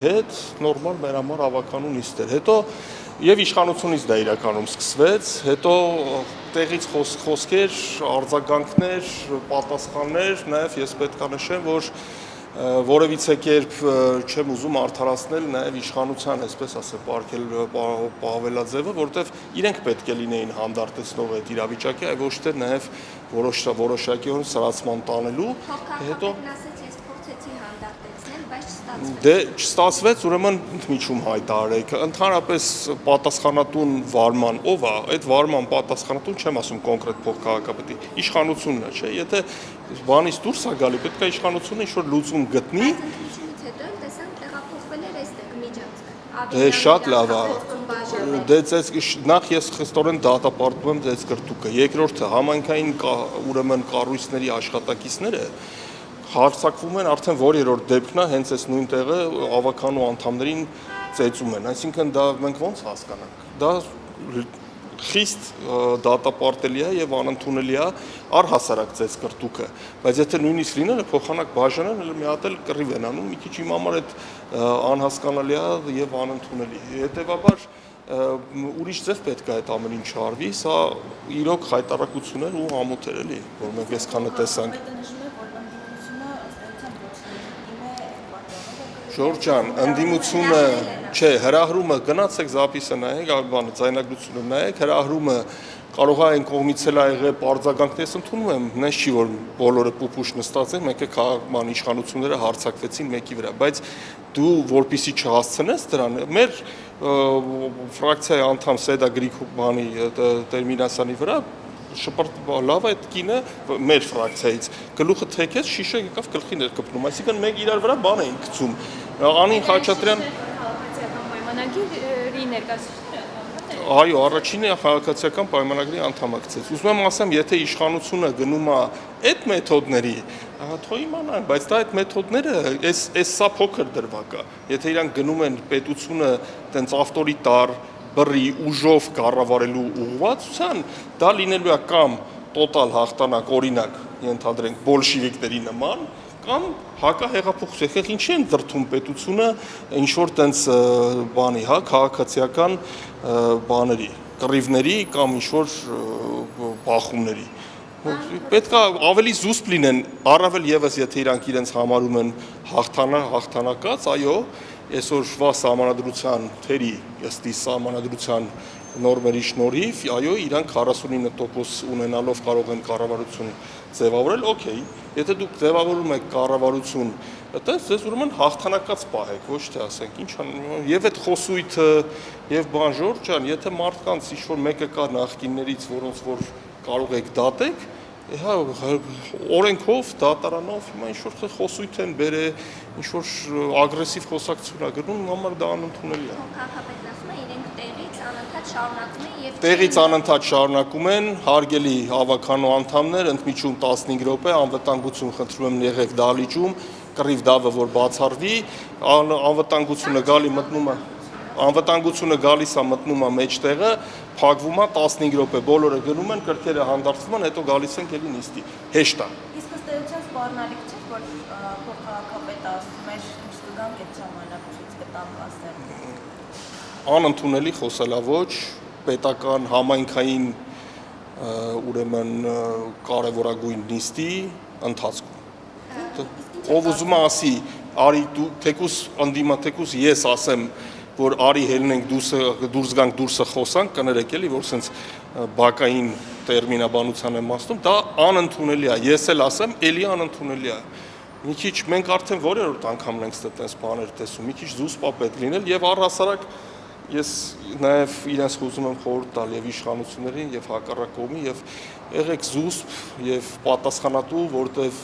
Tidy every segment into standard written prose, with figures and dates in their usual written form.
հետ նորմալ մեր համար ավականու նիստ էր։ Հետո եւ իշխանությունից դա իրականում սկսվեց, հետո տեղից խոսքեր, արձագանքներ, պատասխաններ, նաեւ ես պետք է նշեմ, որ որևիցե կերպ չեմ ուզում արդարացնել նաեւ իշխանության, այսպես ասեմ, պարգել Պավելաձևը, որտեվ իրենք պետք է լինեին հանդարտեցնող այդ իրավիճակի, այլ ոչ թե նաեւ որոշակիորեն սրացման տանելու, հետո Դե չստացվեց, ուրեմն ընդմիջում հայտարարեք, ընդհանրապես պատասխանատուն վարման, ով է, այդ վարման պատասխանատուն չեմ ասում կոնկրետ փոխքաղաքապետի, իշխանությունն է, չէ, եթե բանից դուրս է գալի, պետք է իշխանությունը ինչ-որ լուծում գտնի։ Դե շատ լավ է, դե նախ ես խստորեն դատապարտում եմ ձեզ կրտուկը, երկրորդը համայնքային ուրեմն կառույցների աշխատակիցները հարձակվում են արդեն որ-երրորդ դեպքն է, հենց այս նույն տեղը ավականու անդամներին ծեծում են, այսինքն դա մենք ոնց հասկանանք, դա խիստ դատապարտելի է եւ անընդունելի է առհասարակ ձեզ կրտուկը, բայց եթե նույնիսկ լինել է փոխանակ բաժանեն, էլ մի հատ էլ կռիվ են անում, մի քիչ իմ համար այդ անհասկանալի է եւ անընդունելի, հետեւաբար ուրիշ ձև պետք է այդ ամեն ինչ արվի, սա իրոք հայտարարություն էր ու համոթ էր էլի, որ մենք այսքանը տեսանք։ Ժորժ ջան, ընդդիմությունը, չէ, հրահրումը գնացեք զապիսը նայեք, բանը ձայնագրությունը նայեք, հրահրումը կարող է այն կողմից էլ եղել պարզագանքներ, ես ընդունում եմ, նենց չի որ բոլորը պուպուշ նստած են, մեկը քաղաքական իշխանությունները հարձակվեցին մեկի վրա, բայց դու որպեսզի չհասցնես դրան, մեր ֆրակցիայի անդամ Սեդա Գրիգորյանի Տերմինասյանի վրա լավ այդ կինը մեր ֆրակցիայից գլուխը թեքեց, շիշը եկավ գլխի ներկպնում, այսինքն մենք իրար վրա բան էին գցում։ Անին Խաչատրյան Այո, առաջինը քաղաքացիական պայմանագրի անդամակցեց։ Ուզում եմ ասեմ, եթե իշխանությունը գնում է այդ մեթոդների, թող իմանան, բայց դա այդ մեթոդները, այս սա փոքր դրվագ է։ Եթե իրանք գնում են պետությունը տենց ավտորիտար բռի ուժով կառավարելու ուղղվածության, դա լինելու է կամ տոտալ հաղթանակ, օրինակ, ենթադրենք բոլշևիկների նման, կամ հակահեղափոխություն, եղեք ինչի են դրթում պետությունը ինչ որ տենց բանի, հա, քաղաքացիական բաների, կռիվների կամ ինչ որ բախումների։ Պետք է ավելի զուսպ լինեն, առավել եւս եթե իրանք իրենց համարում են հաղթանակած, այո, այսօրվա սահմանադրության թերի ըստ սահմանադրության նորմերի շնորհիվ, այո, իրանք 49% ունենալով կարող են կառավարություն ձևավորել, օքեյ, եթե դուք ձևավորում եք կառավարություն, ձեզ ուրեմն հաղթանակած պահեք, ոչ թե ասենք, ինչ եւ այդ խոսույթը եւ բան Ժորժ ջան, եթե մարդկանց ինչ որ մեկը կա նախկիններից, որոնց որ կարող եք դատեք, հա օրենքով, դատարանով, հիմա ինչ որ խոսույթ են բերել, ինչ որ ագրեսիվ խոսակցություն է գնում, համար դա անընդունելի է։ Քաղաքապետն ասում է, իրենք տեղից անընդհատ շարունակում են եւ Տեղից անընդհատ շարունակում են, հարգելի ավականու անդամներ, ընդմիջում 15 րոպե, անվտանգություն խնդրում եմ եղեք դահլիճում, կռիվ դավը որ բացառվի, անվտանգությունը գալի մտնում է Անվտանգությունը գալիս է մտնում է մեջտեղը, փակվում է 15 րոպե, բոլորը գնում են, կրքերը հանդարտվում են, հետո գալիս են ելի նիստի։ Հեշտ է։ Իսկ ըստ էության սպառնալիք չէ, որ փոխքաղաքապետը ասում է, ինչ կգանք այդ ժամանակ ցույց կտանք ասել։ Անընդունելի խոսելաոճ, պետական համայնքային ուրեմն կարևորագույն նիստի ընթացքում։ Ով ուզում է ասի, արի դու թեկուս անդիմա թեկուս ես ասեմ, որ արի հելնենք դուրս գանք դուրսը խոսանք, կներեք էլի, որ սենց բակային տերմինաբանության եմ ասում, դա անընդունելի է, ես էլ ասեմ, էլի անընդունելի է։ Մի քիչ մենք արդեն որերորդ անգամ ենք այդպես բաներ տեսում, մի քիչ զուսպ է պետք լինել եւ առհասարակ ես նաեւ իրենց ուզում եմ խորհուրդ տալ եւ իշխանություններին եւ հակառակ կողմի եւ եղեք զուսպ եւ պատասխանատու, որտեւ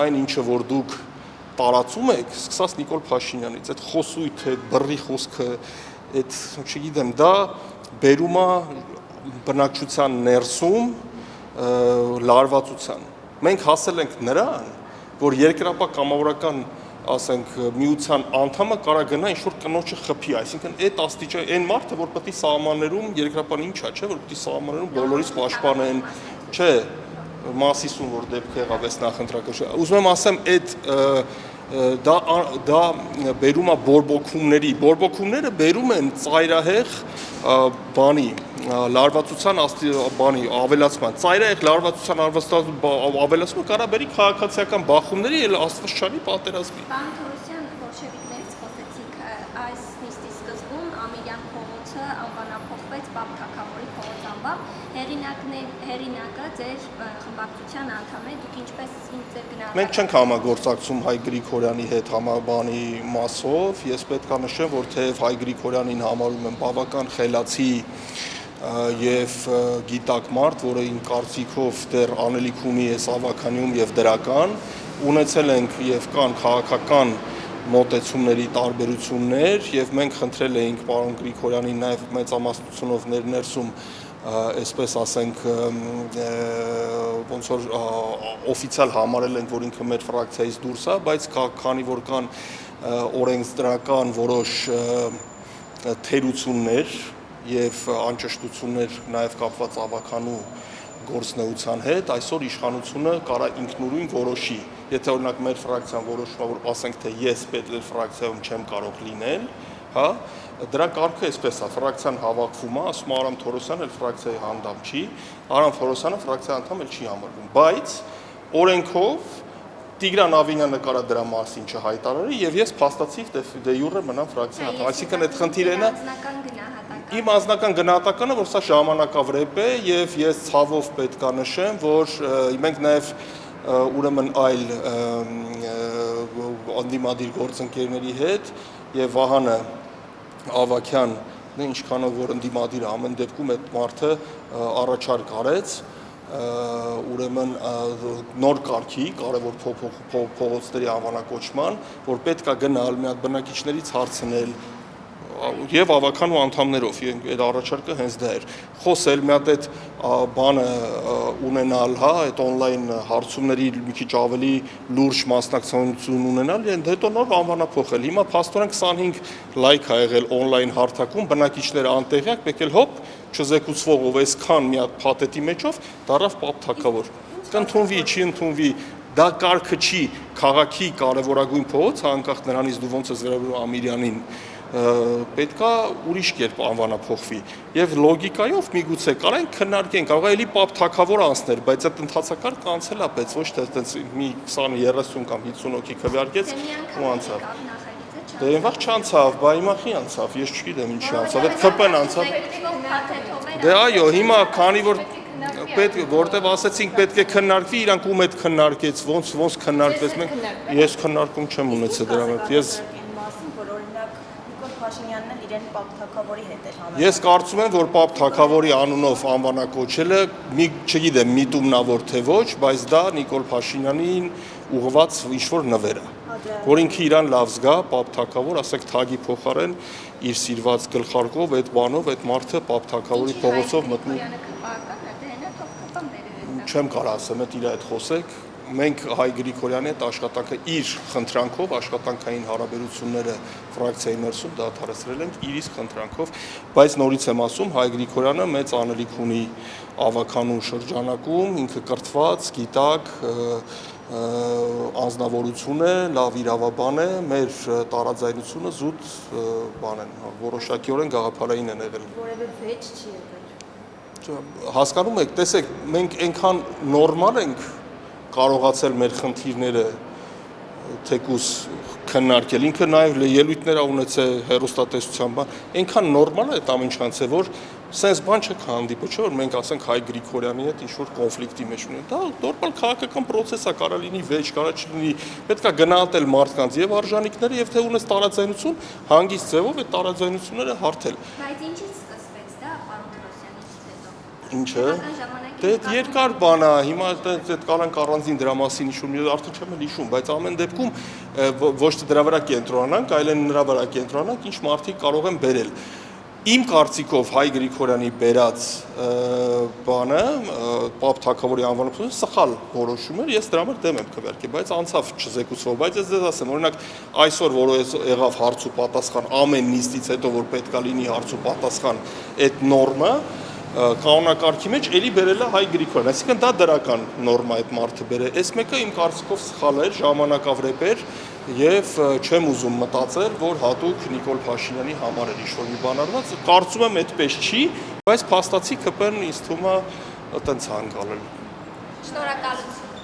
այն ինչը որ դուք տարածում եք, սկսած Նիկոլ Փաշինյանից, այդ խոսույթը, այդ բռի խոսքը, այդ, չգիտեմ, դա բերում է բնակչության ներսում լարվածության։ Մենք հասել ենք նրան, որ երկրապահ կամավորական, ասենք, միության անդամը կարա գնա ինչ-որ կնոջը խփի, այսինքն այդ աստիճան, այն մարդը, որ պետք է սահմաններում, երկրապահն ինչա, չէ, որ պետք է սահմաններում բոլորից պաշտպանեն, չէ, Մասիսում որ դեպք եղավ այս նախընտրակը։ Ուզում եմ ասեմ, այդ դա բերում է բորբոքումները բերում են ծայրահեղ բանի լարվածության բանի ավելացման ծայրահեղ լարվածության ավելացումը կարա բերի քաղաքացիական բախումների եւ աստվածչարի պատերազմի Պարոն Թորոսյան, բոլշևիկներից խոսեցիք այս նիստի սկզբում Ամիրյան փողոցը անվանափոխվեց Պապ Թագավորի փողոց անվամբ հերինակը ձեր խմբակցության անդամ է դուք ինչպես ձեր գնահատականը Մենք չենք համագործակցում Հայ Գրիգորյանի հետ համաբանի մասով ես պետք է նշեմ որ թեև Հայ Գրիգորյանին համարում եմ բավական խելացի եւ գիտակ մարդ, որը ին կարծիքով դեռ անելիք ունի այս ավականյում եւ դրական, ունեցել ենք եւ կան քաղաքական մոտեցումների տարբերություններ եւ մենք խնդրել էինք պարոն Գրիգորյանին նաեւ մեծամասնությունով ներսում այսպես ասենք ոնց որ օֆիցիալ համարել ենք որ ինքը մեր ֆրակցիայից դուրս է, բայց քանի որ կան օրենսդրական որոշ թերություններ եւ անճշտություններ նաեւ կապված ավականու գործնեության հետ այսօր իշխանությունը կարա ինքնուրույն որոշի եթե օրինակ մեր ֆրակցիան որոշում է որ ասենք թե ես պետք ֆրակցիայում չեմ կարող լինել հա դրա կարգը այսպես է ֆրակցիան հավաքվում է ասում Արամ Թորոսյանը էլ ֆրակցիայի հանդամ չի Արամ Թորոսյանը ֆրակցիայի անդամ էլ չի համարվում բայց օրենքով Տիգրան Ավինյանը կարա դրա մասին չհայտարարի եւ ես փաստացի դե յուրե մնամ ֆրակցիայի անդամ այսինքն այդ խնդիրենը Իմ անձնական գնահատականը որ սա ժամանակավրեպ է եւ ես ցավով պետք է նշեմ որ մենք նաեւ ուրեմն այլ անդիմադիր գործընկերների հետ եւ Վահանը Ավակյան ինչքանով որ ընդդիմադիր ամեն դեպքում այդ մարդը առաջարկ արեց ուրեմն նոր կարգի կարևոր փողոցների անվանակոչման որ պետք է գնալ մի հատ բնակիչներից հարցնել եւ ավականու անդամներով այդ առաջարկը հենց դա էր խոսել մի հատ այդ բանը ունենալ հա այդ on-line հարցումների մի քիչ ավելի լուրջ մասնակցություն ունենալ եւ հետո նոր անվանափոխել հիմա փաստորեն 25 լայք ա եղել on-line հարթակում բնակիչները անտեղյակ մեկ էլ հոп չզեկուցվողով այսքան մի հատ փաթեթի մեջով դարավ Պապ Թագավոր կընդունվի չի ընդունվի դա կարգը չի քաղաքի կարևորագույն փողոց անկախ նրանից դու ոնց ես վերաբերում Ամիրյանին պետքա ուրիշ կերպ անվանափոխվի եւ լոգիկայով միգուցե կարան քննարկեն կարող է էլի Պապ Թագավոր անցներ բայց այդ ընթացակարգը անցել է բայց ոչ թե այդպես մի 20-30 կամ 50 հոգի քվեարկեց ու անցավ դե այնվաղ չանցավ բայ հիմա խի անցավ ես չգիտեմ ինչի անցավ այդ ԿՊ-ն անցավ դե այո հիմա քանի որ պետք որտեվ ասեցինք պետք է քննարկվի իրանք ում հետ քննարկեց ոնց քննարկվեց մենք ես քննարկում չեմ ունեցել դրա հետ ես Փաշինյանն էլ իրեն Պապ Թագավորի հետ էր համարում։ Ես կարծում եմ, որ Պապ Թագավորի անունով անվանակոչելը չգիտեմ միտումնավոր թե ոչ, բայց դա Նիկոլ Փաշինյանին ուղղված ինչ-որ նվեր է, որ ինքը իրան լավ զգա, Պապ Թագավոր, ասեք թագի փոխարեն իր սիրված գլխարկով այդ բանով այդ մարդը Պապ Թագավորի փողոցով մտնի։ Չեմ կարող ասեմ, այդ իր հետ խոսեք։ Մենք Հայ Գրիգորյանի հետ աշխատանքը իր խնդրանքով աշխատանքային հարաբերությունները ֆրակցիայի ներսում դադարեցրել ենք իր իսկ խնդրանքով, բայց նորից եմ ասում Հայ Գրիգորյանը մեծ անելիք ունի ավականու շրջանակում, ինքը կրթված, գիտակ, անձնավորություն է, լավ իրավաբան է, մեր տարաձայնությունը զուտ բան են, որոշակիորեն գաղափարային են եղել։ Որևէ վեճ չի եղել։ Հասկանում եք, տեսեք, մենք այնքան նորմալ ենք կարողացել մեր խնդիրները թեկուս քննարկել ինքը նաև ելույթներ ունեցել հերոստատեսության բան այնքան նորմալ է այդ ամեն ինչանց է որ sense բան չկա հանդիպը չէ որ մենք ասենք Հայ Գրիգորյանի հետ ինչ-որ կոնֆլիկտի մեջ ունենք դա նորմալ քաղաքական process է կարա լինի վեճ կարա չլինի պետք է գնահատել մարդկանց եւ արժանինքները եւ թե ունես տարաձայնություն հանգիստ ձևով այդ տարաձայնությունները հարթել բայց ինչից սկսվեց դա պարոն Թորոսյանից հետո ինչը Դե երկար բան է, հիմա այդ կարանք առանձին դրա մասին հիշում, արդեն չեմ էլ հիշում, բայց ամեն դեպքում ոչ թե դրա վրա կենտրոնանանք, այլ նրա վրա կենտրոնանանք, ինչ մարդիկ կարող են բերել։ Իմ կարծիքով Հայ Գրիգորյանի բերած բանը, Պապ Թագավորի անվանությունը սխալ որոշում էր, ես դրա համար դեմ եմ քվեարկել, բայց անցավ չզեկուցվող, բայց ես ձեզ ասեմ, օրինակ այսօր որ եղավ հարց ու պատասխան ամեն նիստից հետո որ պետքա լինի հարց ու պատասխան այդ նորմը կանոնակարգի մեջ էլի բերել է Հայ Գրիգորյան, այսինքն դա դրական նորմա այդ մարդը բերել։ Այս մեկը իմ կարծիքով սխալ էր, ժամանակավրեպ էր, Եվ չեմ ուզում մտածել, որ հատուկ Նիկոլ Փաշինյանի համար էր ինչ-որ մի բան արված, կարծում եմ այդպես չի, բայց փաստացի ԿՊ-ն ինձ թվում է այտենց հանգալել։ Շնորհակալություն։